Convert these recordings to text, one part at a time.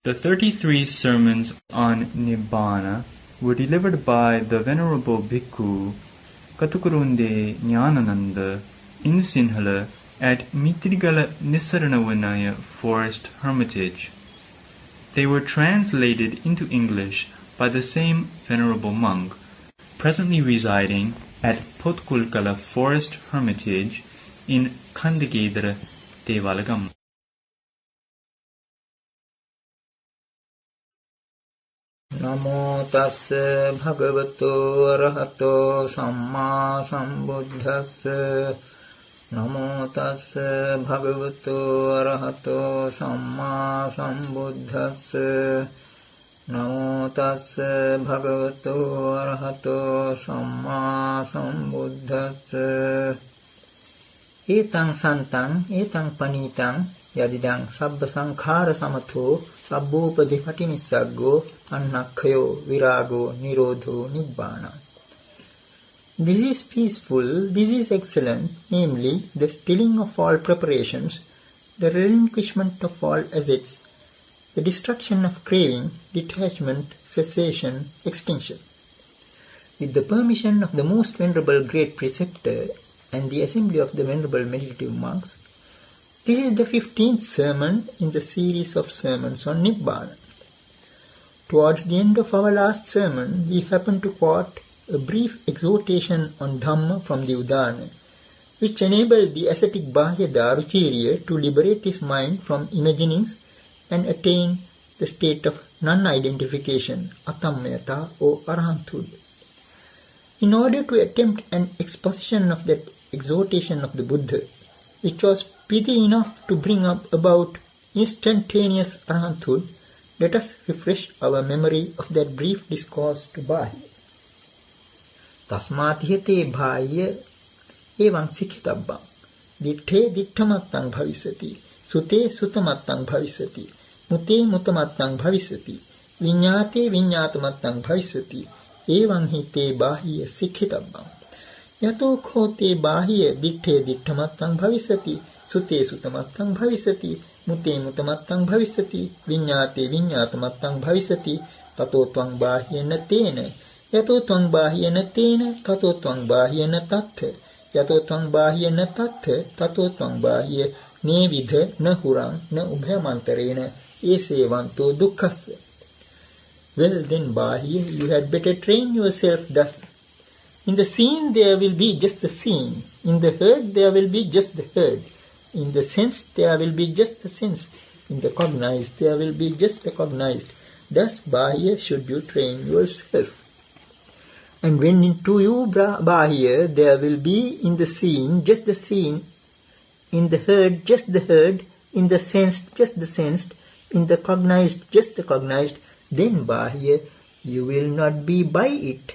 The 33 sermons on Nibbana were delivered by the Venerable Bhikkhu Katukurunde Nanananda in Sinhala at Mitrigala Nisaranavanaya Forest Hermitage. They were translated into English by the same Venerable monk, presently residing at Potkulkala Forest Hermitage in Kandagedra Devalagam. Namo tassa bhagavato arahato samma sambuddhassa. Namo tassa bhagavato arahato samma sambuddhassa. Namo tassa bhagavato arahato samma sambuddhassa. Etang santang etang panitang yadidang sabba sankhara samatho sabbopadi patinissaggo annakhayo virago nirodho nibbana. This is peaceful, this is excellent, namely the stilling of all preparations, the relinquishment of all assets, the destruction of craving, detachment, cessation, extinction. With the permission of the most venerable great preceptor and the assembly of the venerable meditative monks, this is the 15th sermon in the series of sermons on Nibbana. Towards the end of our last sermon, we happened to quote a brief exhortation on Dhamma from the Udana, which enabled the ascetic Bahya Daruchirya to liberate his mind from imaginings and attain the state of non-identification, atammyata or arahanthood. In order to attempt an exposition of that exhortation of the Buddha, which was pithy enough to bring about instantaneous arahanthood, let us refresh our memory of that brief discourse to Bahya. Tasmatihate bhaya evam sikhitabam ditthe dittamattang bhavisati sute sutamattang bhavisati mute mutamattang bhavisati viññāte viññātamattang bhavisati evam hi te bāhya sikhitabam yato kho te bāhya ditthe dittamattang bhavisati sute sutamattang bhavisati mute mutamattang bhavisati viññāte viññātamattang bhavisati tato tvang bāhyena tena yato tvang bāhyena tena tato tvang bāhyena tattha yato tvang bāhyena tattha tato tvang bāhya ne vidha na hurang na ubhayamantarena esevanto dukkhassa. Well then, Bahya, you had better train yourself thus. In the seen there will be just the seen. In the heard there will be just the heard. In the sensed there will be just the sensed. In the cognized there will be just the cognized. Thus, Bahya, should you train yourself. And when into you, Bahya, there will be in the seen just the seen, in the heard just the heard, in the sensed just the sensed, in the cognized just the cognized, then Bahya, you will not be by it.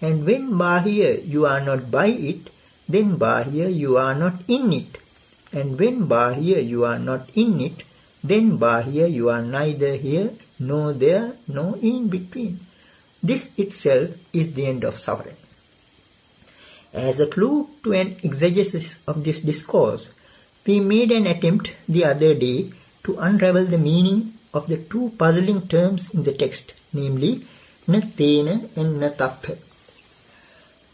And when Bahya, you are not by it, then Bahya, you are not in it. And when Bahya, you are not in it, then Bahya, you are neither here, nor there, nor in between. This itself is the end of suffering. As a clue to an exegesis of this discourse, we made an attempt the other day to unravel the meaning of the two puzzling terms in the text, namely na tena and na tattha.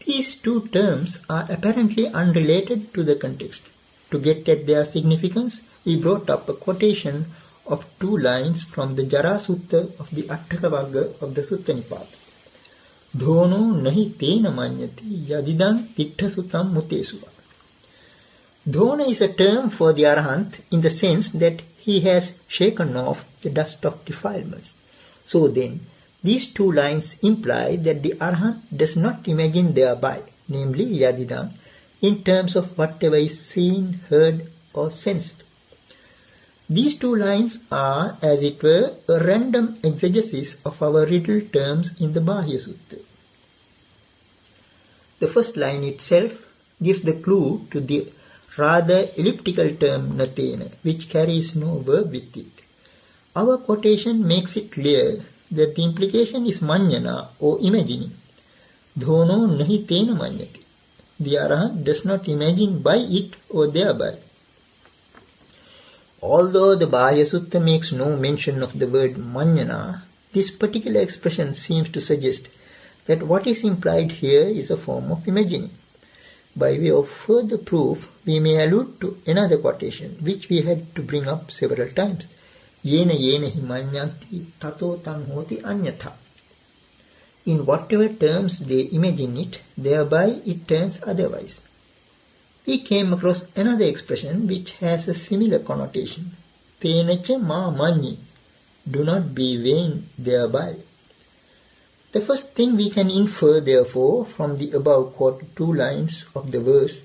These two terms are apparently unrelated to the context. To get at their significance, we brought up a quotation of two lines from the Jara Sutta of the Atthakavagga of the Sutta Nipata. Dhono nahi tena manyati yadidang tittha mutesuva. Dhona is a term for the Arahant in the sense that he has shaken off the dust of defilements. So then, these two lines imply that the Arahant does not imagine thereby, namely yadidam, in terms of whatever is seen, heard or sensed. These two lines are, as it were, a random exegesis of our riddle terms in the Bahya Sutta. The first line itself gives the clue to the rather elliptical term natena, which carries no verb with it. Our quotation makes it clear that the implication is manyana or imagining. Dhono nahi tena manyati. The Arahant does not imagine by it or thereby. Although the Bahya Sutta makes no mention of the word Manjana, this particular expression seems to suggest that what is implied here is a form of imagining. By way of further proof, we may allude to another quotation which we had to bring up several times. Yena yena hi manyanti tato tan hoti anyatha. In whatever terms they imagine it, thereby it turns otherwise. We came across another expression which has a similar connotation. Tenacha ma manyi. Do not be vain thereby. The first thing we can infer, therefore, from the above quoted 2 lines of the verse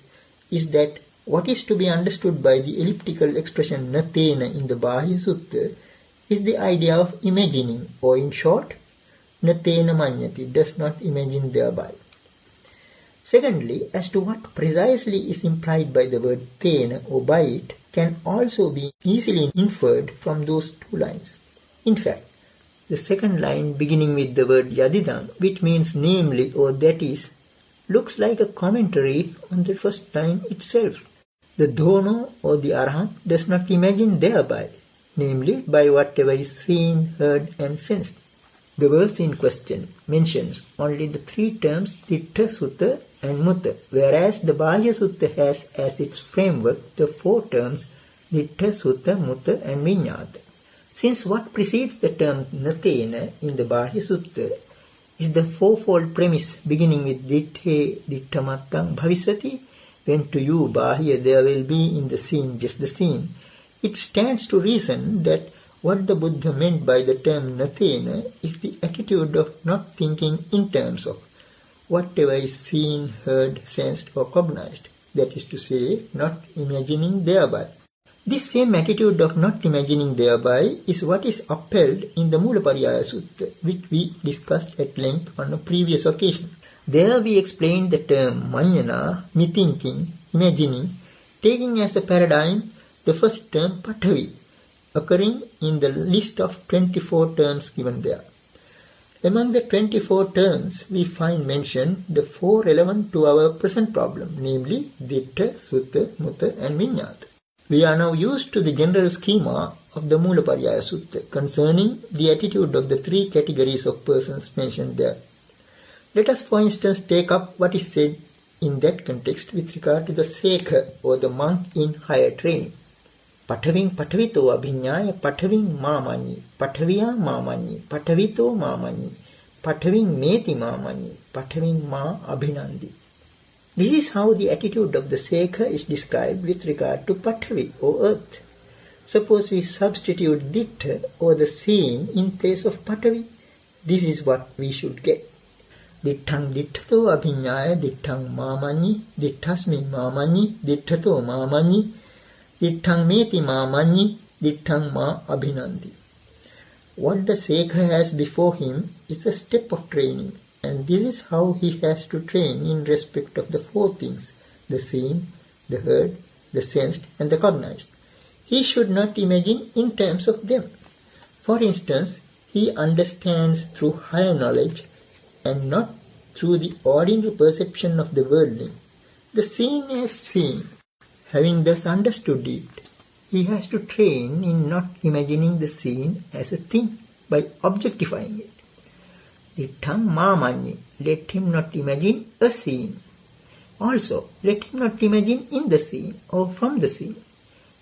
is that what is to be understood by the elliptical expression natena in the Bahya Sutta is the idea of imagining, or in short, natena manyati, does not imagine thereby. Secondly, as to what precisely is implied by the word tena or by it can also be easily inferred from those 2 lines. In fact, the second line beginning with the word yadidam, which means namely or that is, looks like a commentary on the first line itself. The dhono or the arhat does not imagine thereby, namely by whatever is seen, heard and sensed. The verse in question mentions only the 3 terms ditta, sutta and mutta, whereas the Bahya Sutta has as its framework the 4 terms ditta, sutta, mutta and viññāta. Since what precedes the term natena in the Bahya Sutta is the 4-fold premise beginning with ditthe dittamattang bhavisati, when to you Bahya there will be in the scene just the seen, it stands to reason that what the Buddha meant by the term natena is the attitude of not thinking in terms of whatever is seen, heard, sensed or cognized, that is to say, not imagining thereby. This same attitude of not imagining thereby is what is upheld in the Mūlapariyaya Sutta, which we discussed at length on a previous occasion. There we explained the term manjana, me-thinking, imagining, taking as a paradigm the first term pathavi, occurring in the list of 24 terms given there. Among the 24 terms, we find mentioned the 4 relevant to our present problem, namely ditta, sutta, mutta and viññāta. We are now used to the general schema of the Mūlapariyaya Sutta concerning the attitude of the 3 categories of persons mentioned there. Let us for instance take up what is said in that context with regard to the sekha or the monk in higher training. Pathaving pathavito abhiññāya pathaving māmañi, pathaviya māmañi, pathavito māmañi, pathaving meti māmañi, pathaving mā abhinandi. This is how the attitude of the sekha is described with regard to pathavi or earth. Suppose we substitute dittha or the seen in place of pathavi. This is what we should get. Ditthaṃ ditthato abhiññāya ditthaṃ māmañi, ditthaṃ māmañi, ditthato māmañi, ditthaṃ meti māmañi, ditthaṃ mā abhinandi. What the sekha has before him is a step of training, and this is how he has to train in respect of the 4 things, the seen, the heard, the sensed and the cognized. He should not imagine in terms of them. For instance, he understands through higher knowledge and not through the ordinary perception of the worldling. The seen as seen. Having thus understood it, he has to train in not imagining the seen as a thing by objectifying it. Ditthaṃ māmañi, let him not imagine a scene. Also, let him not imagine in the scene or from the scene.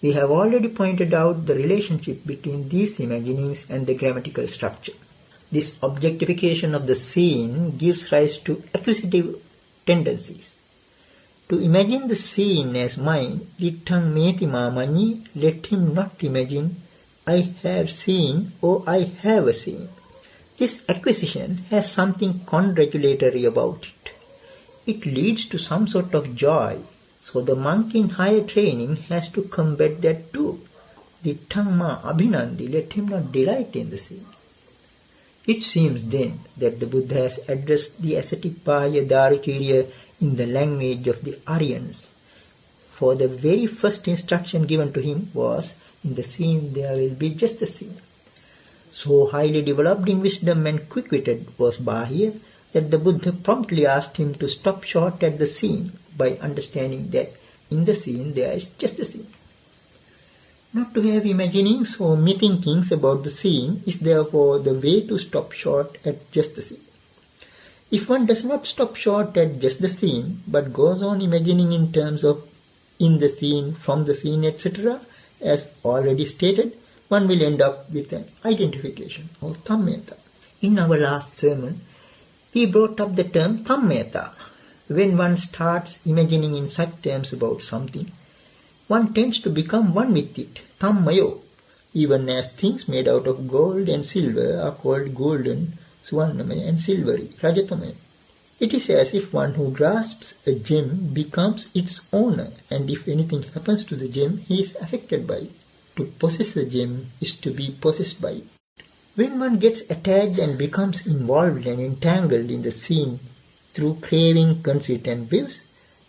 We have already pointed out the relationship between these imaginings and the grammatical structure. This objectification of the scene gives rise to acquisitive tendencies. To imagine the scene as mine, ditthaṃ meti māmañi, let him not imagine I have seen or I have a scene. This acquisition has something congratulatory about it. It leads to some sort of joy, so the monk in higher training has to combat that too. Ditthaṃ mā abhinandi, let him not delight in the scene. It seems then that the Buddha has addressed the ascetic Bahya Dharacharya in the language of the Aryans, for the very first instruction given to him was, in the scene there will be just the scene. So highly developed in wisdom and quick-witted was Bahya that the Buddha promptly asked him to stop short at the scene by understanding that in the scene there is just the scene. Not to have imaginings or methinkings about the seen is therefore the way to stop short at just the seen. If one does not stop short at just the seen, but goes on imagining in terms of in the scene, from the scene, etc., as already stated, one will end up with an identification or tammeta. In our last sermon, we brought up the term tammeta. When one starts imagining in such terms about something, one tends to become one with it, tammayo, even as things made out of gold and silver are called golden, suvarnamaya, and silvery, rajatamaya. It is as if one who grasps a gem becomes its owner, and if anything happens to the gem, he is affected by it. To possess the gem is to be possessed by it. When one gets attached and becomes involved and entangled in the scene through craving, conceit and wills,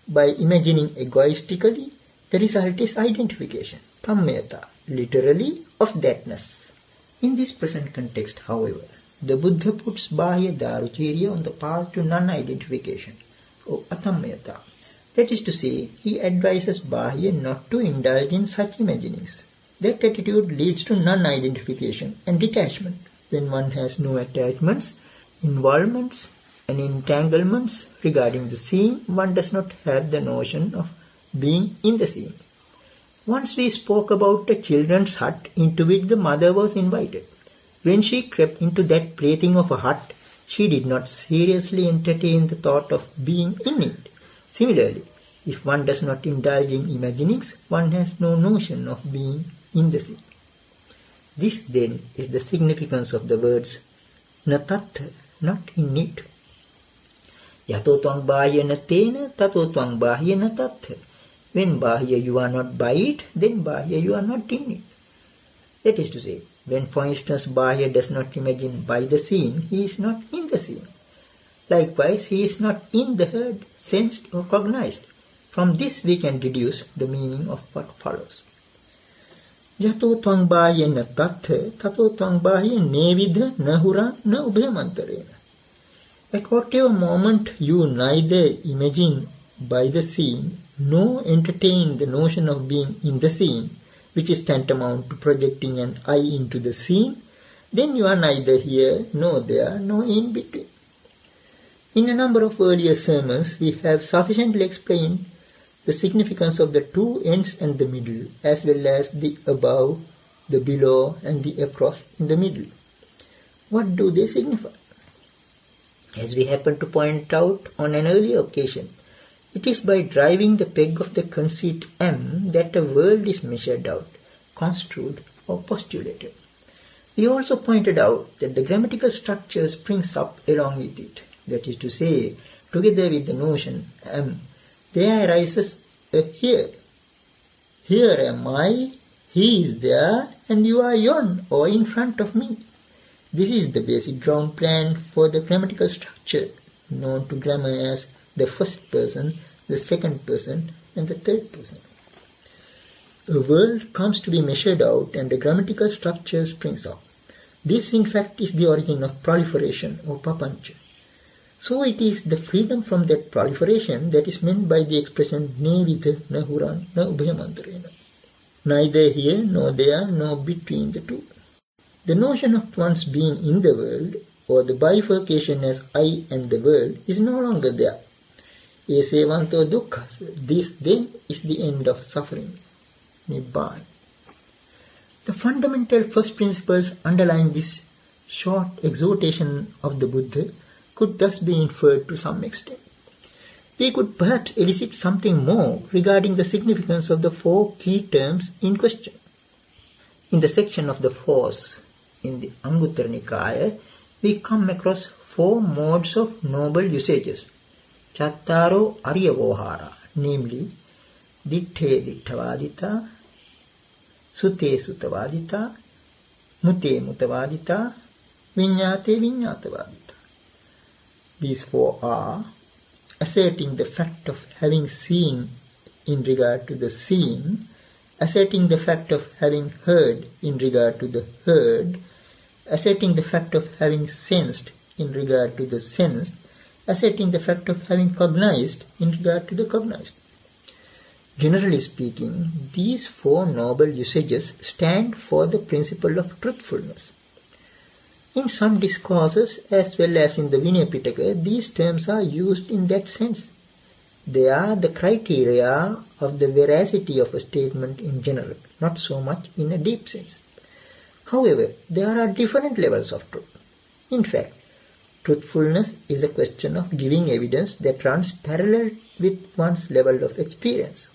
by imagining egoistically, the result is identification, tammeta, literally of thatness. In this present context, however, the Buddha puts bahya daruchirya on the path to non-identification, or atammeta. That is to say, he advises bahya not to indulge in such imaginings. That attitude leads to non-identification and detachment. When one has no attachments, involvements, and entanglements regarding the scene, one does not have the notion of being in the scene. Once we spoke about a children's hut into which the mother was invited. When she crept into that plaything of a hut, she did not seriously entertain the thought of being in it. Similarly, if one does not indulge in imaginings, one has no notion of being in the scene. This then is the significance of the words natatha, not in it. Yato tvang bahya natena, tato tvang bahya natatha. When bahya you are not by it, then bahya you are not in it. That is to say, when for instance bahya does not imagine by the scene, he is not in the scene. Likewise, he is not in the heard, sensed or cognized. From this we can deduce the meaning of what follows. Yato tvang bahya na tatha, tato tvang bahya nevidha nahura na ubhayamantarena. At whatever moment you neither imagine by the scene, nor entertain the notion of being in the scene, which is tantamount to projecting an I into the scene, then you are neither here, nor there, nor in between. In a number of earlier sermons, we have sufficiently explained the significance of the two ends and the middle, as well as the above, the below, and the across in the middle. What do they signify? As we happened to point out on an earlier occasion, it is by driving the peg of the conceit M that a world is measured out, construed, or postulated. We also pointed out that the grammatical structure springs up along with it. That is to say, together with the notion M, there arises a here. Here am I, he is there, and you are yon, or in front of me. This is the basic ground plan for the grammatical structure, known to grammar as the first person, the second person, and the third person. A world comes to be measured out and a grammatical structure springs up. This in fact is the origin of proliferation or papancha. So it is the freedom from that proliferation that is meant by the expression nevidha nahuran na ubhayamantarena. Neither here, nor there, nor between the two. The notion of one's being in the world, or the bifurcation as I and the world, is no longer there. Esevanto dukkhas. This then is the end of suffering. Nibbana. The fundamental first principles underlying this short exhortation of the Buddha could thus be inferred to some extent. We could perhaps elicit something more regarding the significance of the four key terms in question. In the section of the force in the Anguttara Nikaya, we come across four modes of noble usages. Chattaro Arya Vohara, namely Ditthe Ditthavadita, Sute Sutavadita, Mute Mutavadita, Viññāte Viññātavadita. These four are asserting the fact of having seen in regard to the seen, asserting the fact of having heard in regard to the heard, asserting the fact of having sensed in regard to the sensed, asserting the fact of having cognized in regard to the cognized. Generally speaking, these four noble usages stand for the principle of truthfulness. In some discourses, as well as in the Vinaya Pitaka, these terms are used in that sense. They are the criteria of the veracity of a statement in general, not so much in a deep sense. However, there are different levels of truth. In fact, truthfulness is a question of giving evidence that runs parallel with one's level of experience.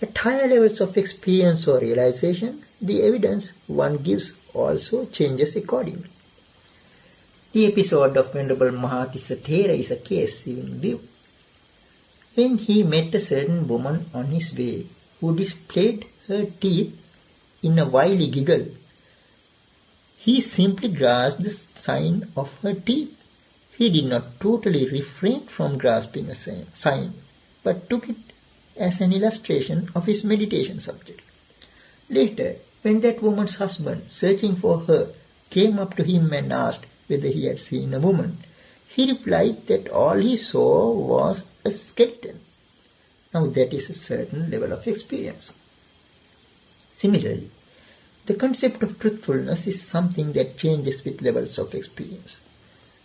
At higher levels of experience or realization, the evidence one gives also changes accordingly. The episode of Venerable Mahatissa Thera is a case in view. When he met a certain woman on his way who displayed her teeth in a wily giggle, he simply grasped the sign of her teeth. He did not totally refrain from grasping a sign, but took it as an illustration of his meditation subject. Later, when that woman's husband, searching for her, came up to him and asked whether he had seen a woman, he replied that all he saw was a skeleton. Now that is a certain level of experience. Similarly, the concept of truthfulness is something that changes with levels of experience.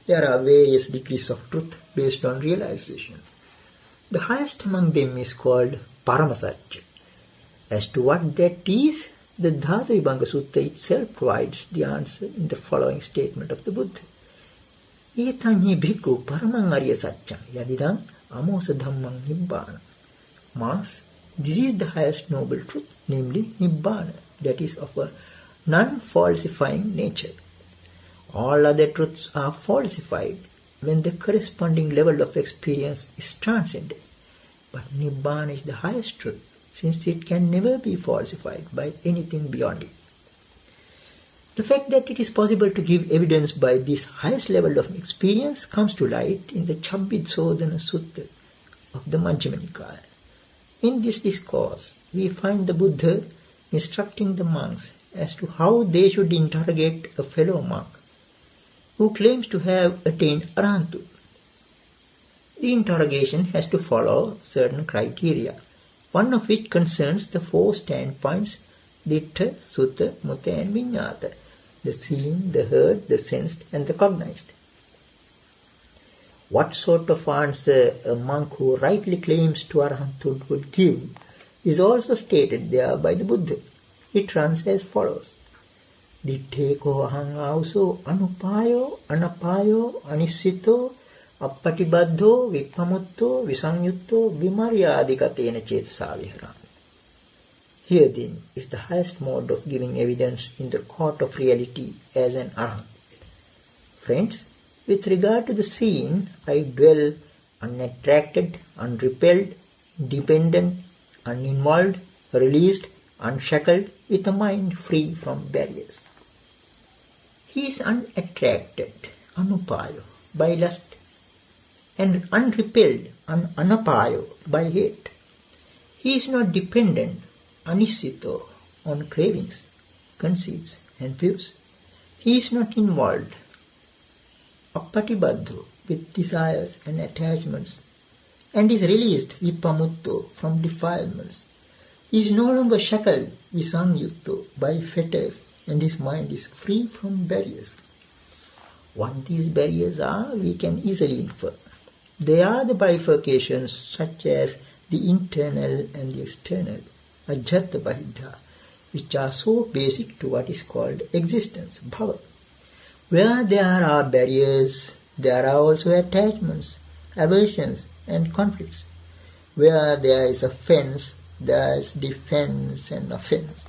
There are various degrees of truth based on realization. The highest among them is called Paramasatya. As to what that is, the Dhātavibhanga Sutta itself provides the answer in the following statement of the Buddha. Etanhi bhikkhu paramang arya satyam yadidam amosa dhammang nibbana. Monks, this is the highest noble truth, namely Nibbana, that is of a non-falsifying nature. All other truths are falsified when the corresponding level of experience is transcended. But Nibbana is the highest truth, since it can never be falsified by anything beyond it. The fact that it is possible to give evidence by this highest level of experience comes to light in the Chabbidesodana Sutta of the Majjhima Nikaya. In this discourse, we find the Buddha instructing the monks as to how they should interrogate a fellow monk who claims to have attained Arahanthood. The interrogation has to follow certain criteria, one of which concerns the four standpoints Dittha, Sutta, Mutta and Viññāta, the seen, the heard, the sensed and the cognized. What sort of answer a monk who rightly claims to Arahanthood would give is also stated there by the Buddha. It runs as follows. Ditthe ko ahang auso anupayo, anapayo, anissito, appatibaddho, vippamutto, visangyutto, vimaryādikatena cetasa viharāmi. Here then is the highest mode of giving evidence in the court of reality as an arahant. Friends, with regard to the seen, I dwell unattracted, unrepelled, dependent, uninvolved, released, unshackled, with a mind free from barriers. He is unattracted, anupayo, by lust, and unrepelled, anapayo, by hate. He is not dependent, anissito, on cravings, conceits, and views. He is not involved, appatibaddho, with desires and attachments, and is released, vippamutto, from defilements. He is no longer shackled, visangyutto, by fetters, and his mind is free from barriers. What these barriers are, we can easily infer. They are the bifurcations such as the internal and the external, ajjata bahiddha, which are so basic to what is called existence, bhava. Where there are barriers, there are also attachments, aversions and conflicts. Where there is a fence, there is defense and offense.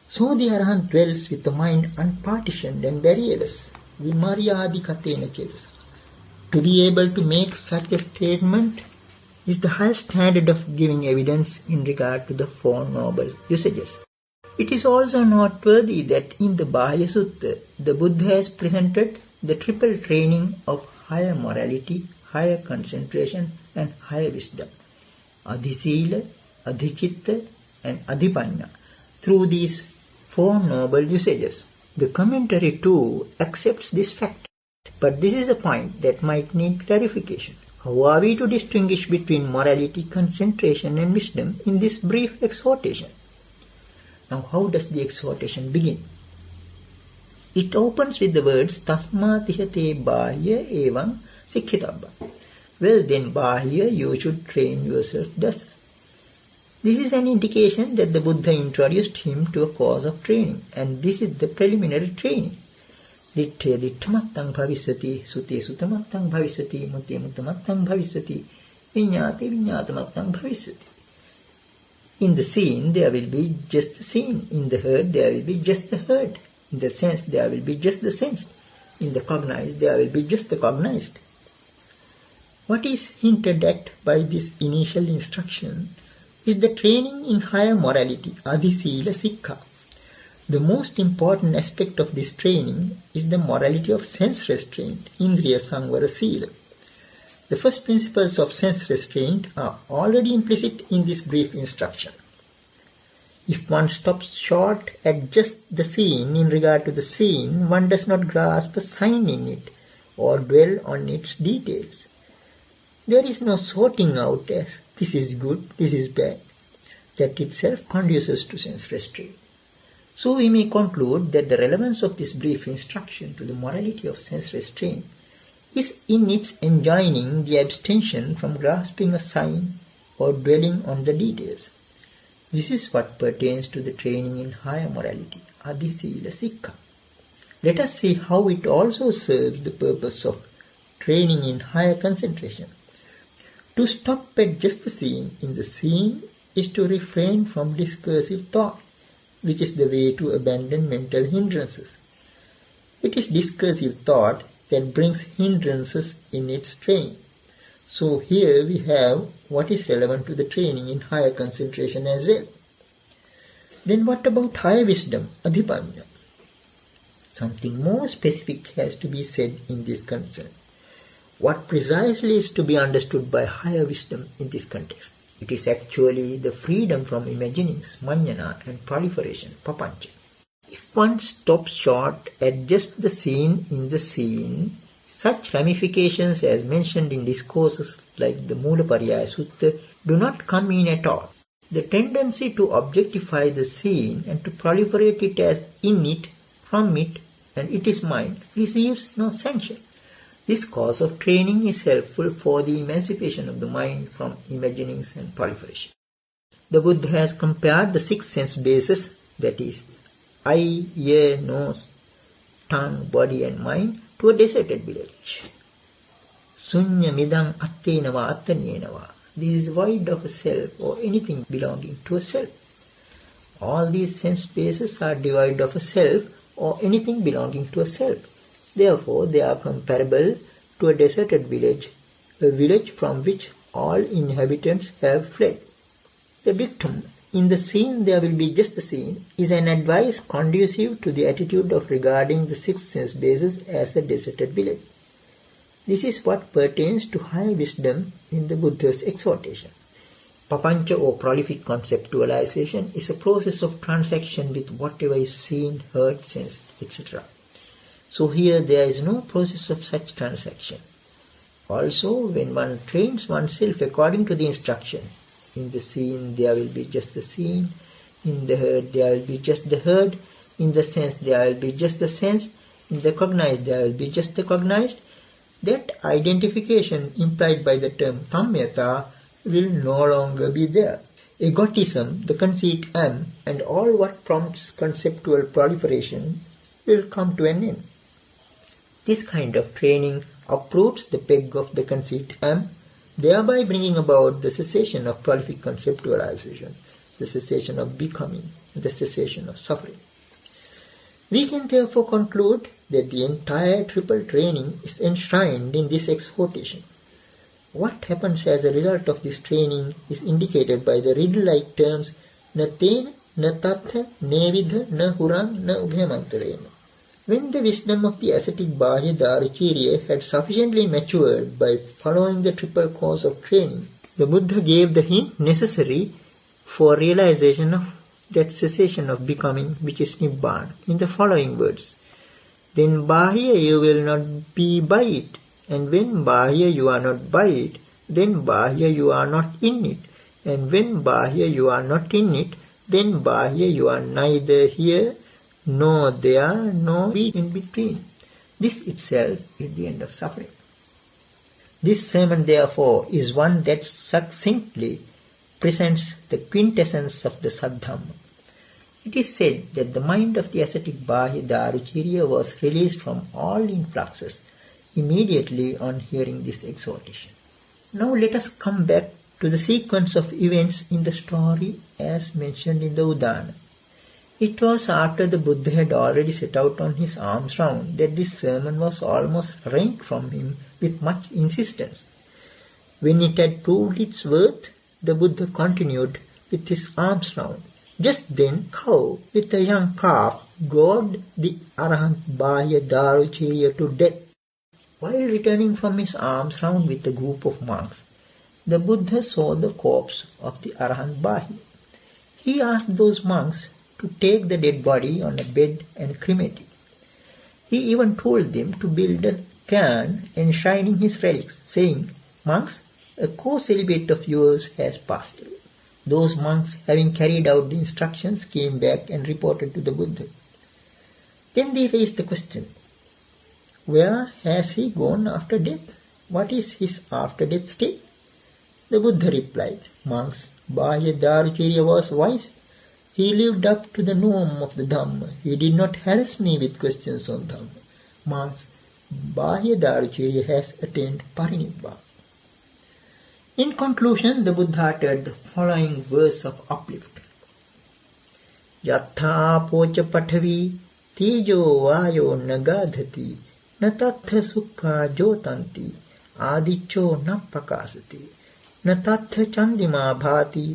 So the Arahant dwells with the mind unpartitioned and barrierless, vimaryādikatena cetasa. To be able to make such a statement is the highest standard of giving evidence in regard to the Four Noble Usages. It is also noteworthy that in the Bahya Sutta, the Buddha has presented the triple training of higher morality, higher concentration and higher wisdom, adhisila, adhichitta and adhipanya, through these Four Noble Usages. The commentary too accepts this fact, but this is a point that might need clarification. How are we to distinguish between morality, concentration and wisdom in this brief exhortation? Now, how does the exhortation begin? It opens with the words Tasma tihate bahya evam sikkhitabba. Well then, bahya, you should train yourself thus. This is an indication that the Buddha introduced him to a course of training, and this is the preliminary training. Ditthe dittamattang bhavisati, sute sutamattang bhavisati, mute mutamattang bhavisati, viññāte viññātamattang bhavisati. In the seen, there will be just the seen. In the heard, there will be just the heard. In the sense, there will be just the sensed. In the cognized, there will be just the cognized. What is hinted at by this initial instruction is the training in higher morality, adhisila sikkha. The most important aspect of this training is the morality of sense restraint, indriya samvara sila. The first principles of sense restraint are already implicit in this brief instruction. If one stops short at just the seen in regard to the seen, one does not grasp a sign in it or dwell on its details. There is no sorting out as this is good, this is bad. That itself conduces to sense restraint. So we may conclude that the relevance of this brief instruction to the morality of sense restraint is in its enjoining the abstention from grasping a sign or dwelling on the details. This is what pertains to the training in higher morality, adhisila sikkha. Let us see how it also serves the purpose of training in higher concentration. To stop at just the seen in the seen is to refrain from discursive thought, which is the way to abandon mental hindrances. It is discursive thought that brings hindrances in its train. So here we have what is relevant to the training in higher concentration as well. Then what about higher wisdom, adhipanya? Something more specific has to be said in this concern. What precisely is to be understood by higher wisdom in this context? It is actually the freedom from imaginings, manjana, and proliferation, papancha. If one stops short at just the seen in the seen, such ramifications as mentioned in discourses like the Mūlapariyaya Sutta do not come in at all. The tendency to objectify the seen and to proliferate it as in it, from it, and it is mine receives no sanction. This course of training is helpful for the emancipation of the mind from imaginings and proliferation. The Buddha has compared the 6 sense bases, that is, eye, ear, nose, tongue, body and mind, to a deserted village. Sunya midang attenava attanyenava. This is void of a self or anything belonging to a self. All these sense bases are devoid of a self or anything belonging to a self. Therefore, they are comparable to a deserted village, a village from which all inhabitants have fled. The dictum, in the seen there will be just the seen, is an advice conducive to the attitude of regarding the 6 sense bases as a deserted village. This is what pertains to higher wisdom in the Buddha's exhortation. Papancha or prolific conceptualization is a process of transaction with whatever is seen, heard, sensed, etc. So here there is no process of such transaction. Also, when one trains oneself according to the instruction, in the seen there will be just the seen, in the heard there will be just the heard, in the sense there will be just the sensed, in the cognized there will be just the cognized, that identification implied by the term samyata will no longer be there. Egotism, the conceit am, and all what prompts conceptual proliferation will come to an end. This kind of training uproots the peg of the conceit am, thereby bringing about the cessation of prolific conceptualization, the cessation of becoming, the cessation of suffering. We can therefore conclude that the entire triple training is enshrined in this exhortation. What happens as a result of this training is indicated by the riddle-like terms na tena, na tatha, nevidha, na huram, na ubhayamantarena. When the wisdom of the ascetic Bahya Dharacharya had sufficiently matured by following the triple course of training, the Buddha gave the hint necessary for realization of that cessation of becoming, which is Nibbana, in the following words. Then Bahya you will not be by it, And when Bahya you are not by it, then Bahya you are not in it. And when Bahya you are not in it, then Bahya you are neither here, nor there, nor in between. This itself is the end of suffering. This sermon, therefore, is one that succinctly presents the quintessence of the Saddhamma. It is said that the mind of the ascetic Bahya Daruchirya was released from all influxes immediately on hearing this exhortation. Now let us come back to the sequence of events in the story as mentioned in the Udana. It was after the Buddha had already set out on his alms round that this sermon was almost wrung from him with much insistence. When it had proved its worth, the Buddha continued with his alms round. Just then, cow with a young calf gored the Arahant Bahya Daruchirya to death. While returning from his alms round with a group of monks, the Buddha saw the corpse of the Arahant Bahya. He asked those monks to take the dead body on a bed and cremate it. He even told them to build a cairn enshrining his relics, saying, "Monks, a co-celibate of yours has passed away." Those monks, having carried out the instructions, came back and reported to the Buddha. Then they raised the question, where has he gone after death? What is his after-death state? The Buddha replied, "Monks, Bahya Daruchirya was wise. He lived up to the norm of the Dhamma. He did not harass me with questions on Dhamma. Monks, Bahya Daruchirya has attained Parinibbana." In conclusion, the Buddha uttered the following verse of uplift. Yatha pocha pathavi tejo vayo nagadhati na tatha sukha jotanti adicho na prakasati na tatha chandima bhati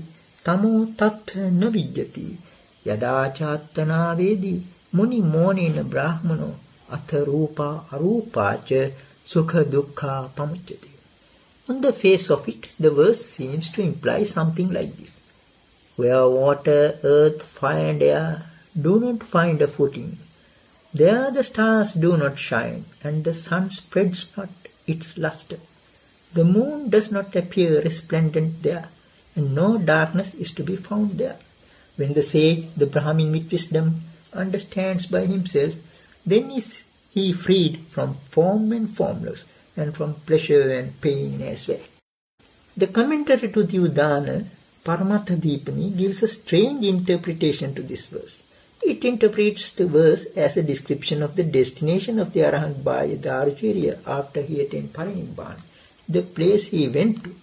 tamo tatha na vidyati yada chattana vedi muni monena brahmano atha rupa arupa cha sukha dukkha pamuchyati. On the face of it, the verse seems to imply something like this. Where water, earth, fire and air do not find a footing, there the stars do not shine, and the sun spreads not its lustre. The moon does not appear resplendent there, and no darkness is to be found there. When the sage, the Brahmin with wisdom, understands by himself, then is he freed from form and formless, and from pleasure and pain as well. The commentary to the Udana, Paramatha Dipani, gives a strange interpretation to this verse. It interprets the verse as a description of the destination of the Arahant Bahya Daruchirya after he attained Parinibbana, the place he went to.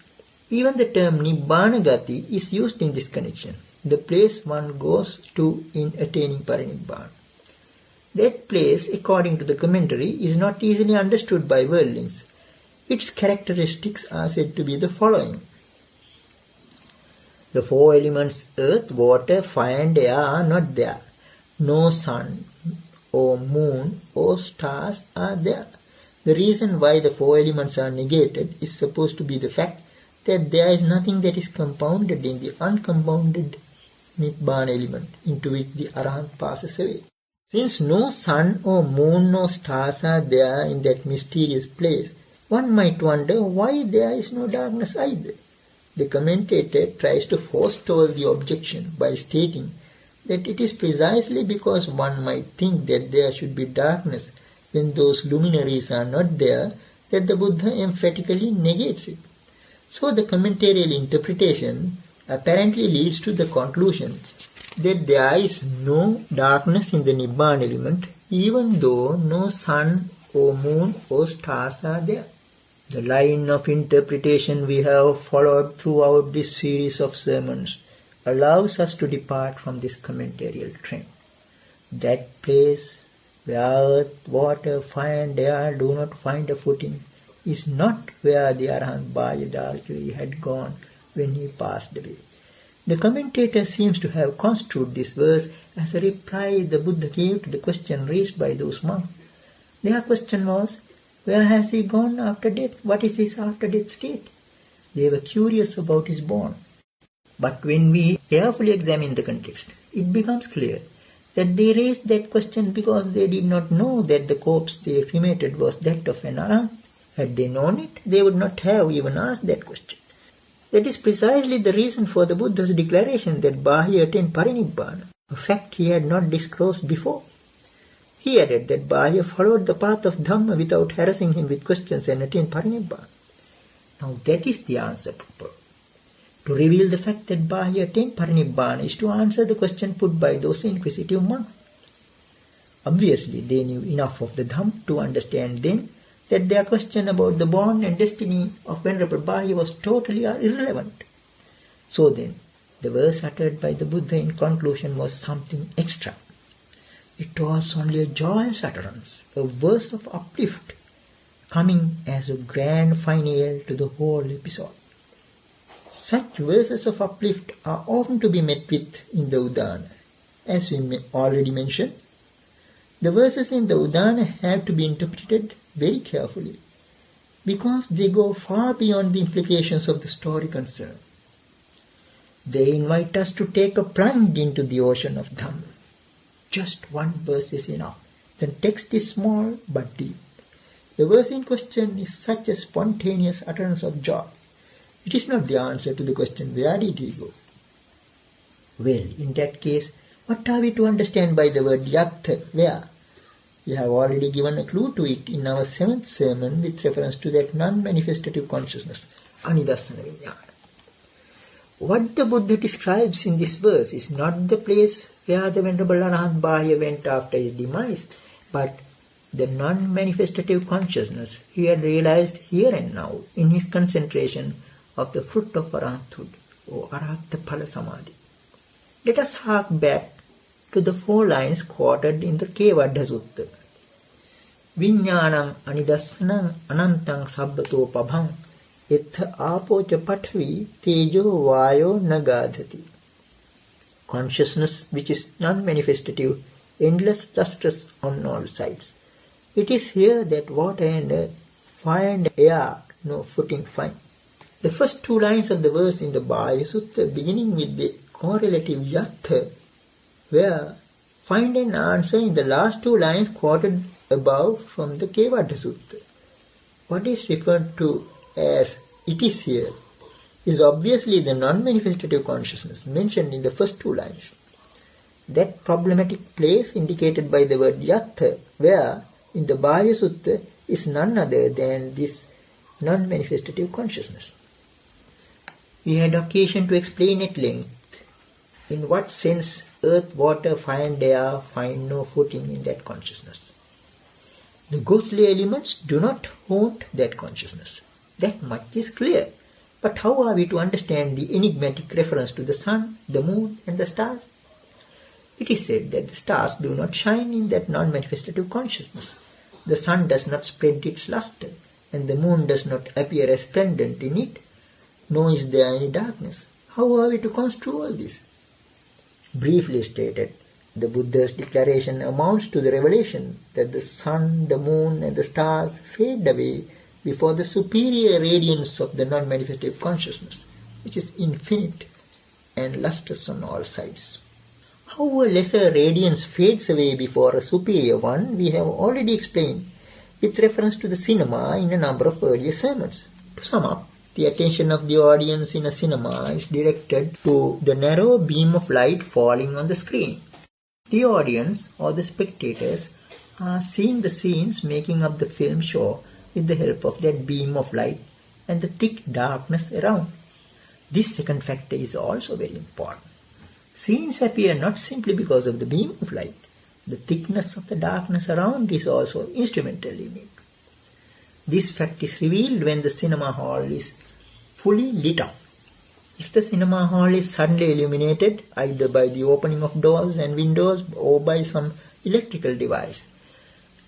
Even the term Nibbana Gati is used in this connection, the place one goes to in attaining Parinibbana. That place, according to the commentary, is not easily understood by worldlings. Its characteristics are said to be the following. The four elements, earth, water, fire and air, are not there. No sun or moon or stars are there. The reason why the four elements are negated is supposed to be the fact that there is nothing that is compounded in the uncompounded Nibbana element into which the Arahant passes away. Since no sun or moon or stars are there in that mysterious place, one might wonder why there is no darkness either. The commentator tries to forestall the objection by stating that it is precisely because one might think that there should be darkness when those luminaries are not there that the Buddha emphatically negates it. So the commentarial interpretation apparently leads to the conclusion that there is no darkness in the Nibbana element even though no sun or moon or stars are there. The line of interpretation we have followed throughout this series of sermons allows us to depart from this commentarial trend. That place where earth, water, fire and air do not find a footing is not where the Arahant Bahya Daruchirya had gone when he passed away. The commentator seems to have construed this verse as a reply the Buddha gave to the question raised by those monks. Their question was, where has he gone after death? What is his after-death state? They were curious about his born. But when we carefully examine the context, it becomes clear that they raised that question because they did not know that the corpse they cremated was that of an Arahant. Had they known it, they would not have even asked that question. That is precisely the reason for the Buddha's declaration that Bahya attained Parinibbana, a fact he had not disclosed before. He added that Bahya followed the path of Dhamma without harassing him with questions and attained Parinibbana. Now that is the answer proper. To reveal the fact that Bahya attained Parinibbana is to answer the question put by those inquisitive monks. Obviously, they knew enough of the Dhamma to understand then that their question about the born and destiny of Venerable Bahya was totally irrelevant. So then, the verse uttered by the Buddha in conclusion was something extra. It was only a joyous utterance, a verse of uplift, coming as a grand finale to the whole episode. Such verses of uplift are often to be met with in the Udana. As we already mentioned, the verses in the Udana have to be interpreted very carefully because they go far beyond the implications of the story concerned. They invite us to take a plunge into the ocean of Dhamma. Just one verse is enough. The text is small but deep. The verse in question is such a spontaneous utterance of joy. It is not the answer to the question, where did he go? Well, in that case, what are we to understand by the word yatha, where? We have already given a clue to it in our 7th sermon with reference to that non-manifestative consciousness, anidassana vijnana. What the Buddha describes in this verse is not the place where the Venerable Arahant Bahya went after his demise, but the non-manifestative consciousness he had realized here and now in his concentration of the fruit of Arahanthood, or Arahatta Phala Samadhi. Let us hark back to the 4 lines quoted in the Kevadha Sutta. Viññānaṁ anidassanam anantaṁ sabbato pabhaṁ etha āpoca paṭhavi tejo vāyo nagadhati. Consciousness which is non-manifestative, endless, lustrous on all sides. It is here that water and earth, fire and air no footing find. The first 2 lines of the verse in the Bahya Sutta, beginning with the correlative yatha, where find an answer in the last 2 lines quoted above from the Kevadha Sutta. What is referred to as it is here is obviously the non-manifestative consciousness mentioned in the first 2 lines. That problematic place indicated by the word yatha, where in the Bahya Sutta, is none other than this non-manifestative consciousness. We had occasion to explain at length in what sense earth, water, fire and air find no footing in that consciousness. The ghostly elements do not haunt that consciousness. That much is clear. But how are we to understand the enigmatic reference to the sun, the moon and the stars? It is said that the stars do not shine in that non-manifestative consciousness. The sun does not spread its luster, and the moon does not appear resplendent in it, nor is there any darkness. How are we to construe all this? Briefly stated, the Buddha's declaration amounts to the revelation that the sun, the moon and the stars fade away before the superior radiance of the non-manifestative consciousness, which is infinite and lustrous on all sides. How a lesser radiance fades away before a superior one, we have already explained with reference to the cinema in a number of earlier sermons. To sum up, the attention of the audience in a cinema is directed to the narrow beam of light falling on the screen. The audience, or the spectators, are seeing the scenes making up the film show with the help of that beam of light and the thick darkness around. This second factor is also very important. Scenes appear not simply because of the beam of light. The thickness of the darkness around is also instrumentally made. This fact is revealed when the cinema hall is fully lit up. If the cinema hall is suddenly illuminated, either by the opening of doors and windows or by some electrical device,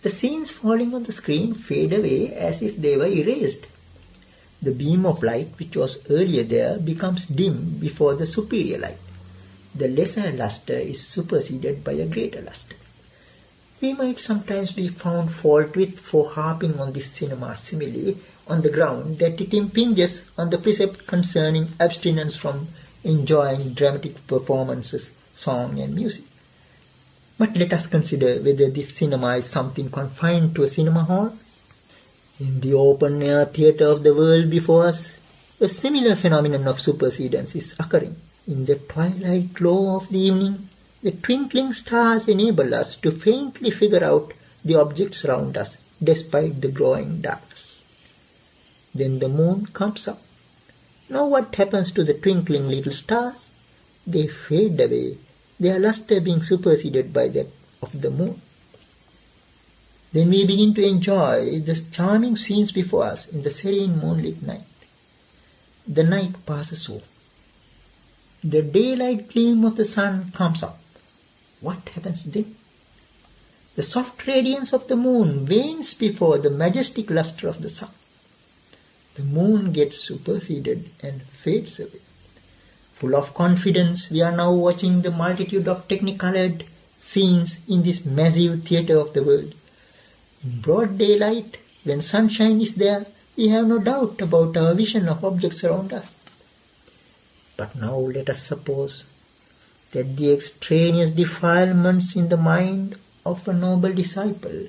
the scenes falling on the screen fade away as if they were erased. The beam of light which was earlier there becomes dim before the superior light. The lesser luster is superseded by a greater luster. We might sometimes be found fault with for harping on this cinema simile on the ground that it impinges on the precept concerning abstinence from enjoying dramatic performances, song and music. But let us consider whether this cinema is something confined to a cinema hall. In the open-air theatre of the world before us, a similar phenomenon of supersedence is occurring. In the twilight glow of the evening, the twinkling stars enable us to faintly figure out the objects around us despite the growing darkness. Then the moon comes up. Now what happens to the twinkling little stars? They fade away, their luster being superseded by that of the moon. Then we begin to enjoy the charming scenes before us in the serene moonlit night. The night passes over. The daylight gleam of the sun comes up. What happens then? The soft radiance of the moon wanes before the majestic luster of the sun. The moon gets superseded and fades away. Full of confidence, we are now watching the multitude of technicolored scenes in this massive theatre of the world. In broad daylight, when sunshine is there, we have no doubt about our vision of objects around us. But now let us suppose that the extraneous defilements in the mind of a noble disciple,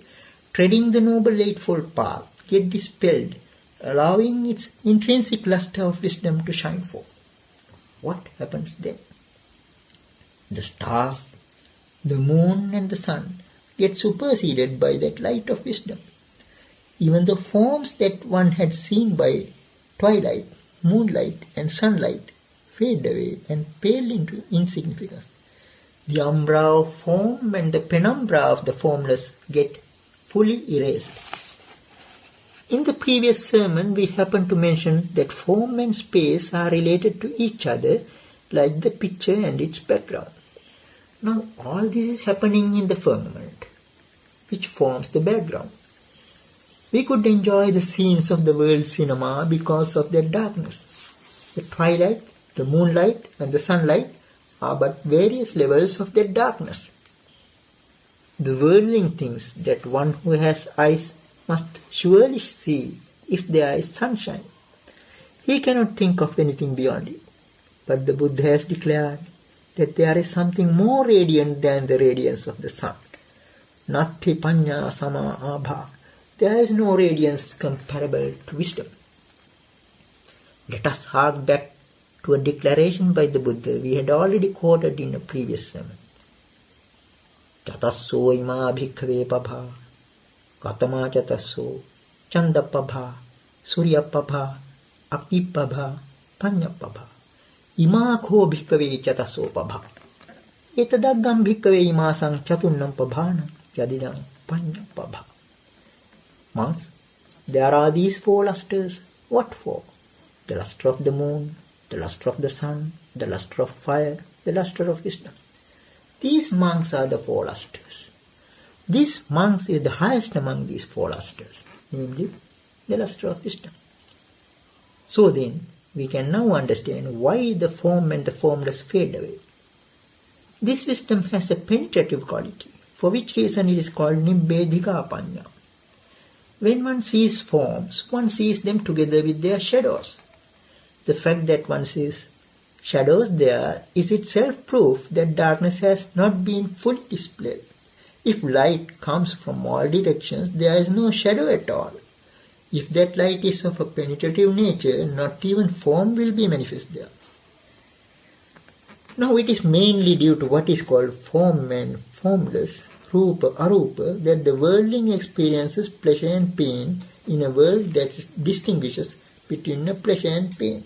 treading the Noble Eightfold Path, get dispelled, allowing its intrinsic luster of wisdom to shine forth. What happens then? The stars, the moon and the sun get superseded by that light of wisdom. Even the forms that one had seen by twilight, moonlight and sunlight fade away and pale into insignificance. The umbra of form and the penumbra of the formless get fully erased. In the previous sermon, we happened to mention that form and space are related to each other like the picture and its background. Now, all this is happening in the firmament, which forms the background. We could enjoy the scenes of the world cinema because of their darkness. The twilight, the moonlight, and the sunlight are but various levels of their darkness. The worldling thinks that one who has eyes must surely see if there is sunshine. He cannot think of anything beyond it. But the Buddha has declared that there is something more radiant than the radiance of the sun. Natti panya sama abha. There is no radiance comparable to wisdom. Let us hark back to a declaration by the Buddha we had already quoted in a previous sermon. Chatasso ima bhikkhave pabha, katama chatasso, chanda pabha, surya pabha, akti pabha, panya pabha. Ima kho bhikkhave chatasso pabha. Etadaggam bhikkhave imasang chatunnam pabhana, yadidam panya pabha. Monks, there are these four lusters. What for? The luster of the moon, the luster of the sun, the luster of fire, the luster of wisdom. These monks are the four lusters. This monks is the highest among these four lusters, namely the luster of wisdom. So then, we can now understand why the form and the formless fade away. This wisdom has a penetrative quality, for which reason it is called Nibbedhika Panya. When one sees forms, one sees them together with their shadows. The fact that one sees shadows there is itself proof that darkness has not been fully displayed. If light comes from all directions, there is no shadow at all. If that light is of a penetrative nature, not even form will be manifest there. Now it is mainly due to what is called form and formless, rupa, arupa, that the worldling experiences pleasure and pain in a world that distinguishes between a pleasure and pain.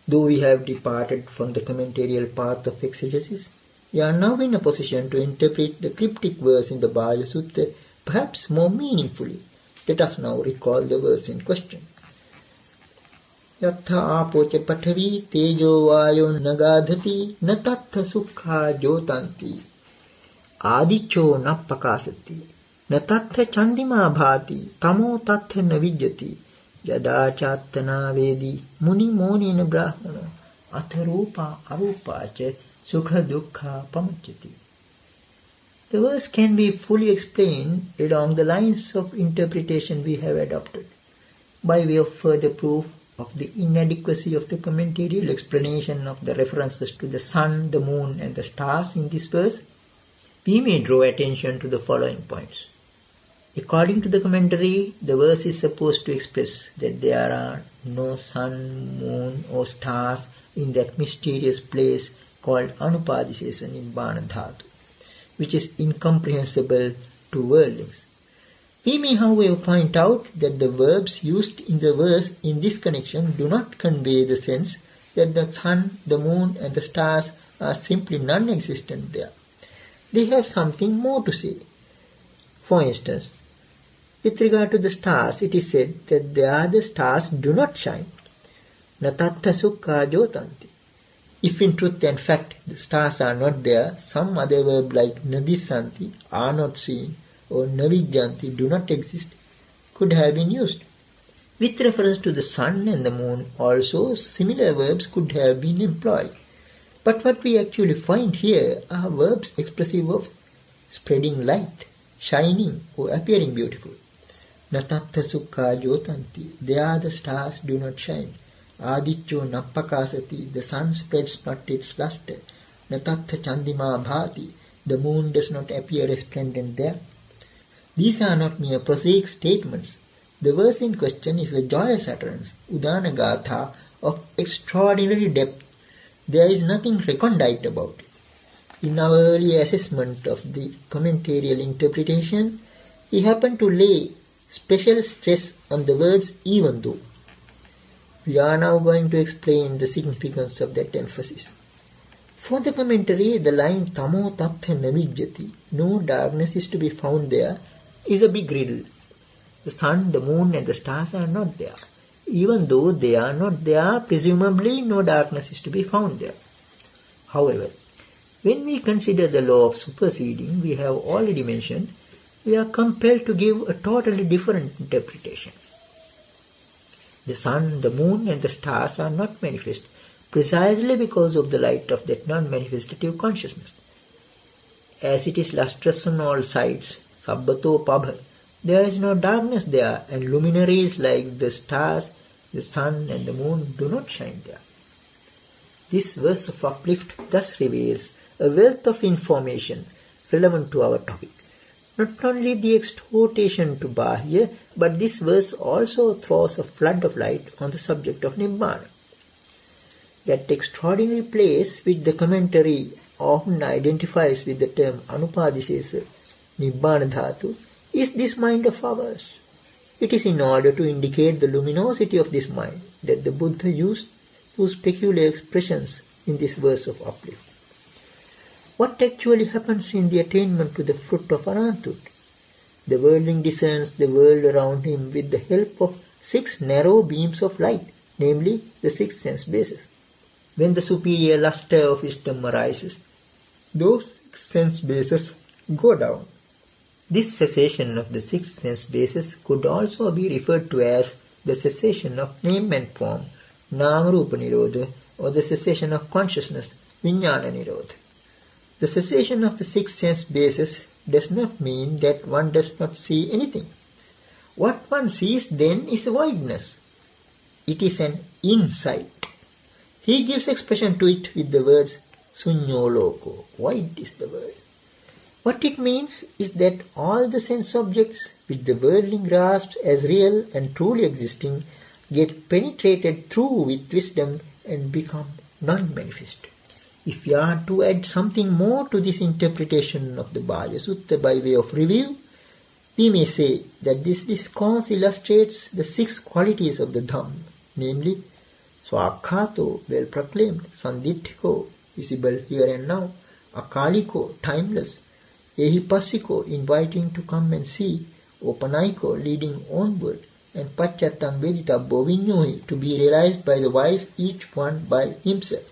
Though we have departed from the commentarial path of exegesis, we are now in a position to interpret the cryptic verse in the Bhāja Sutta perhaps more meaningfully. Let us now recall the verse in question. Yatha apocha pathavi tejo vayo nagadhati natatha sukha jotanti adicho nappakasati natatha chandima bhati tamo tatha navidyati yada chattana vedi muni monina brahmana atharupa arupacha sukha dukkha pamuchyati. The verse can be fully explained along the lines of interpretation we have adopted. By way of further proof of the inadequacy of the commentarial explanation of the references to the sun, the moon and the stars in this verse, we may draw attention to the following points. According to the commentary, the verse is supposed to express that there are no sun, moon or stars in that mysterious place called Anupadisesa Nibbana Dhatu, which is incomprehensible to worldlings. We may, however, point out that the verbs used in the verse in this connection do not convey the sense that the sun, the moon and the stars are simply non-existent there. They have something more to say. For instance, with regard to the stars, it is said that there the stars do not shine. Natatta sukha jotanti. If in truth and fact the stars are not there, some other verb like nadisanti, are not seen, or navijjanti, do not exist, could have been used. With reference to the sun and the moon also, similar verbs could have been employed. But what we actually find here are verbs expressive of spreading light, shining or appearing beautiful. Natatta sukha jotanti, there the stars do not shine. Adityo nappakasati, the sun spreads not its luster. Natatta chandima bhati, the moon does not appear resplendent there. These are not mere prosaic statements. The verse in question is a joyous utterance, Udana Gatha, of extraordinary depth. There is nothing recondite about it. In our early assessment of the commentarial interpretation, we happen to lay special stress on the words even though. We are now going to explain the significance of that emphasis. For the commentary, the line Tamo Tattha Navijjati, no darkness is to be found there, is a big riddle. The sun, the moon and the stars are not there. Even though they are not there, presumably no darkness is to be found there. However, when we consider the law of superseding we have already mentioned, we are compelled to give a totally different interpretation. The sun, the moon and the stars are not manifest precisely because of the light of that non-manifestative consciousness. As it is lustrous on all sides, sabbato pabha, there is no darkness there, and luminaries like the stars, the sun and the moon do not shine there. This verse of uplift thus reveals a wealth of information relevant to our topic. Not only the exhortation to Bahya, but this verse also throws a flood of light on the subject of Nibbana. That extraordinary place which the commentary often identifies with the term Anupadisesa Nibbana Dhatu is this mind of ours. It is in order to indicate the luminosity of this mind that the Buddha used those peculiar expressions in this verse of uplift. What actually happens in the attainment to the fruit of Arahanthood? The worldling discerns the world around him with the help of 6 narrow beams of light, namely the 6 sense bases. When the superior luster of wisdom arises, those 6 sense bases go down. This cessation of the 6 sense bases could also be referred to as the cessation of name and form, Nama-rupa nirodha, or the cessation of consciousness, Vijnana nirodha. The cessation of the 6 sense bases does not mean that one does not see anything. What one sees then is voidness. It is an insight. He gives expression to it with the words Sunyo loko, void is the word. What it means is that all the sense objects which the worldling grasps as real and truly existing get penetrated through with wisdom and become non-manifest. If we are to add something more to this interpretation of the Bhaya Sutta by way of review, we may say that this discourse illustrates the 6 qualities of the Dhamm, namely Swakhato, well proclaimed, Sanditthiko, visible here and now, Akaliko, timeless, Ehipassiko, inviting to come and see, Opanaiko, leading onward, and Pacchattam Veditabbo Vinyohi, to be realized by the wise, each one by himself.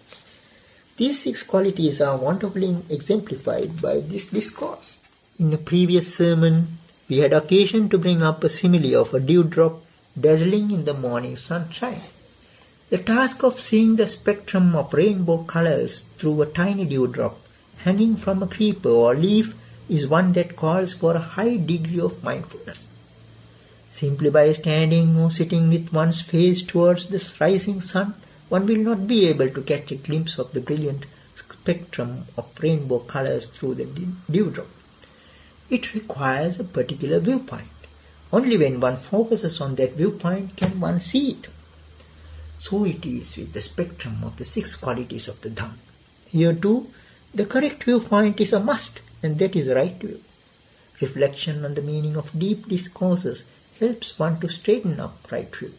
These 6 qualities are wonderfully exemplified by this discourse. In a previous sermon, we had occasion to bring up a simile of a dewdrop dazzling in the morning sunshine. The task of seeing the spectrum of rainbow colors through a tiny dewdrop hanging from a creeper or leaf is one that calls for a high degree of mindfulness. Simply by standing or sitting with one's face towards the rising sun, one will not be able to catch a glimpse of the brilliant spectrum of rainbow colors through the dewdrop. It requires a particular viewpoint. Only when one focuses on that viewpoint can one see it. So it is with the spectrum of the 6 qualities of the Dhamma. Here too, the correct viewpoint is a must, and that is right view. Reflection on the meaning of deep discourses helps one to straighten up right view.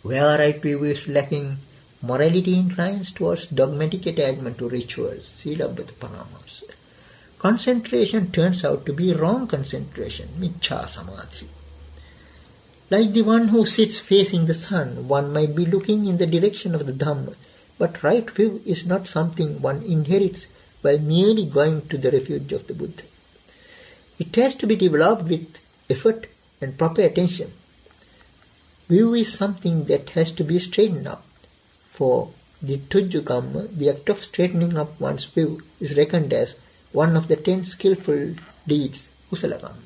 Where right view is lacking, morality inclines towards dogmatic attachment to rituals. Silabbata Paramamsa. Concentration turns out to be wrong concentration, Miccha Samadhi. Like the one who sits facing the sun, one might be looking in the direction of the Dhamma, but right view is not something one inherits by merely going to the refuge of the Buddha. It has to be developed with effort and proper attention. View is something that has to be straightened up. For the Tujjukamma, the act of straightening up one's view is reckoned as one of the 10 skillful deeds, Kusalakamma.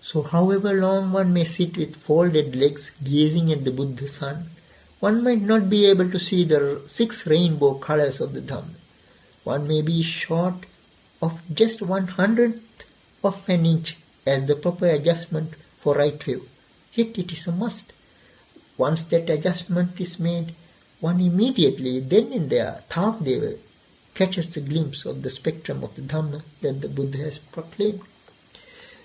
So however long one may sit with folded legs gazing at the Buddha sun, one might not be able to see the 6 rainbow colors of the Dhamma. One may be short of just 1/100th of an inch as the proper adjustment for right view. Yet it is a must. Once that adjustment is made, one immediately, then and there, Thavdeva catches the glimpse of the spectrum of the Dhamma that the Buddha has proclaimed.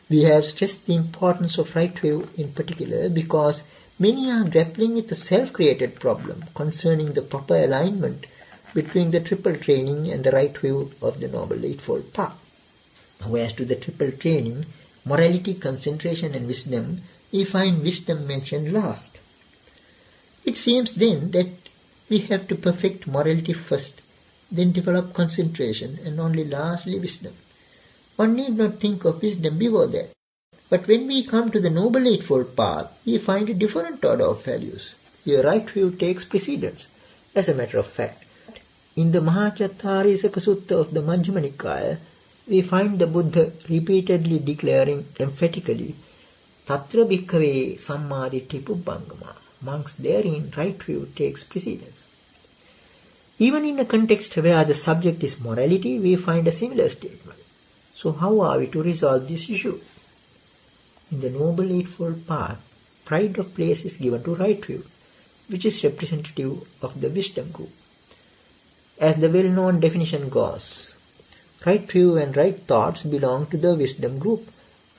We have stressed the importance of right view in particular because many are grappling with the self-created problem concerning the proper alignment between the triple training and the right view of the Noble Eightfold Path. Whereas to the triple training, morality, concentration and wisdom, we find wisdom mentioned last. It seems then that we have to perfect morality first, then develop concentration and only lastly wisdom. One need not think of wisdom before that. But when we come to the Noble Eightfold Path, we find a different order of values. Here right view takes precedence. As a matter of fact, in the Mahachattārisaka Sutta of the Majjhima Nikāya, we find the Buddha repeatedly declaring emphatically, Tatra bhikkhave sammaditthi pubbangama. Amongst therein, right view takes precedence. Even in a context where the subject is morality, we find a similar statement. So how are we to resolve this issue? In the Noble Eightfold Path, pride of place is given to right view, which is representative of the wisdom group. As the well-known definition goes, right view and right thoughts belong to the wisdom group.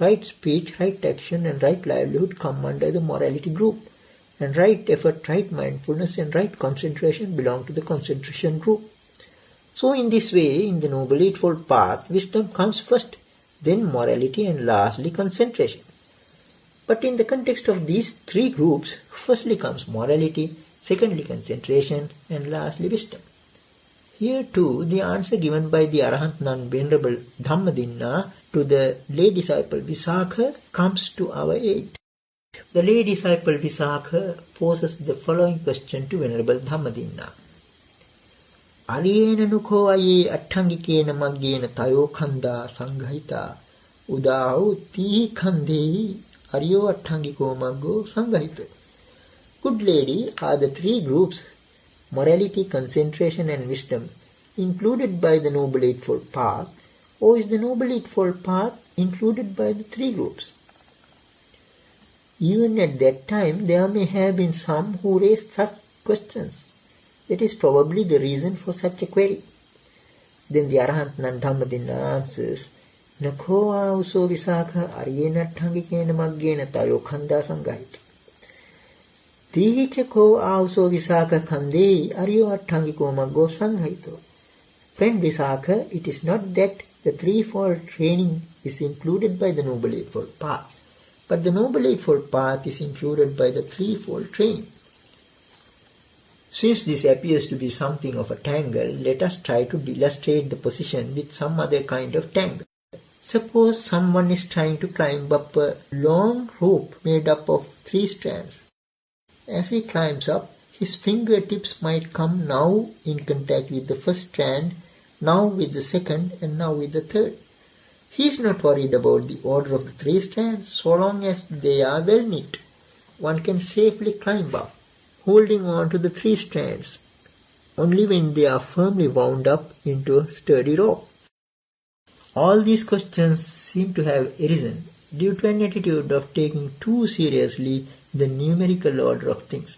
Right speech, right action and right livelihood come under the morality group. And right effort, right mindfulness and right concentration belong to the concentration group. So in this way, in the Noble Eightfold Path, wisdom comes first, then morality and lastly concentration. But in the context of these 3 groups, firstly comes morality, secondly concentration and lastly wisdom. Here too, the answer given by the Arahant Nun Venerable Dhammadinna to the lay disciple Visakha comes to our aid. The lay disciple Visakha poses the following question to Venerable Dhammadinna. Ariyena nukho aye attangikena maggena tayo khanda sanghita udahu tihi khandehi ariyo attangiko maggo sanghito. Good lady, are the 3 groups, morality, concentration and wisdom, included by the Noble Eightfold Path, or is the Noble Eightfold Path included by the 3 groups? Even at that time, there may have been some who raised such questions. That is probably the reason for such a query. Then the Arahant Nun Dhammadinna answers, Nakho auso Visakha aryena thangikena maggena tayo khanda sanghita. Tihi ko auso Visakha khande aryo attangiko maggo sanghito. Friend Visakha, it is not that the threefold training is included by the Noble Eightfold Path, but the Noble Eightfold Path is included by the threefold training. Since this appears to be something of a tangle, let us try to illustrate the position with some other kind of tangle. Suppose someone is trying to climb up a long rope made up of 3 strands. As he climbs up, his fingertips might come now in contact with the first strand, now with the second, and now with the third. He is not worried about the order of the 3 strands so long as they are well knit. One can safely climb up, holding on to the 3 strands, only when they are firmly wound up into a sturdy rope. All these questions seem to have arisen due to an attitude of taking too seriously the numerical order of things.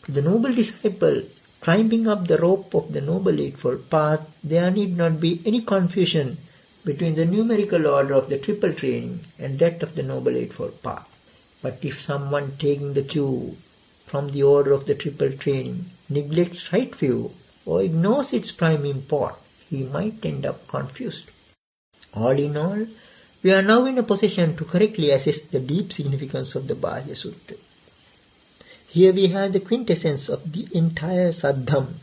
To the noble disciple climbing up the rope of the Noble Eightfold Path, there need not be any confusion between the numerical order of the triple training and that of the Noble Eightfold Path. But if someone taking the cue from the order of the triple training neglects right view or ignores its prime import, he might end up confused. All in all, we are now in a position to correctly assess the deep significance of the Bahya Sutta. Here we have the quintessence of the entire Saddham.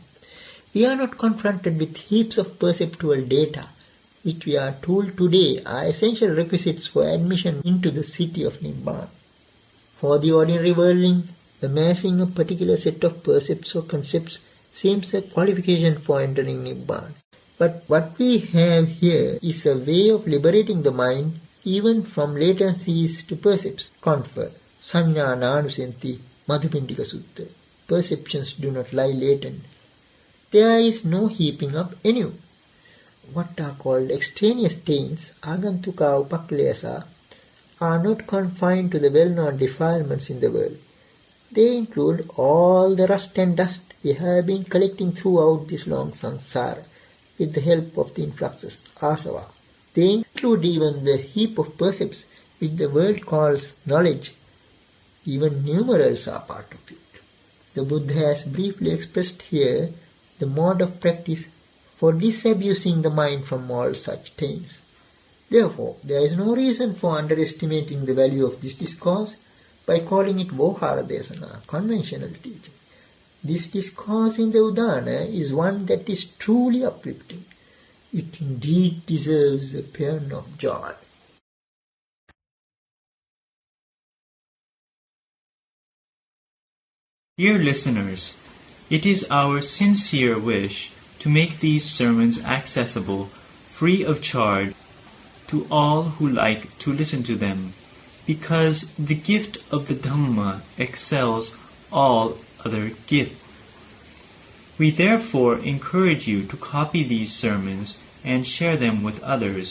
We are not confronted with heaps of perceptual data, which we are told today are essential requisites for admission into the city of Nibbana. For the ordinary worldling, amassing a particular set of percepts or concepts seems a qualification for entering Nibbana. But what we have here is a way of liberating the mind even from latencies to percepts. Confer, Sanyana Anusanti, Madhupindika Sutta. Perceptions do not lie latent. There is no heaping up anew. What are called extraneous stains, agantuka upaklesa, are not confined to the well-known defilements in the world. They include all the rust and dust we have been collecting throughout this long samsara with the help of the influxes, asava. They include even the heap of percepts which the world calls knowledge. Even numerals are part of it. The Buddha has briefly expressed here the mode of practice for disabusing the mind from all such things. Therefore, there is no reason for underestimating the value of this discourse by calling it Vohara Desana, conventional teaching. This discourse in the Udana is one that is truly uplifting. It indeed deserves a paean of joy. Dear listeners, it is our sincere wish to make these sermons accessible, free of charge, to all who like to listen to them, because the gift of the Dhamma excels all other gifts. We therefore encourage you to copy these sermons and share them with others.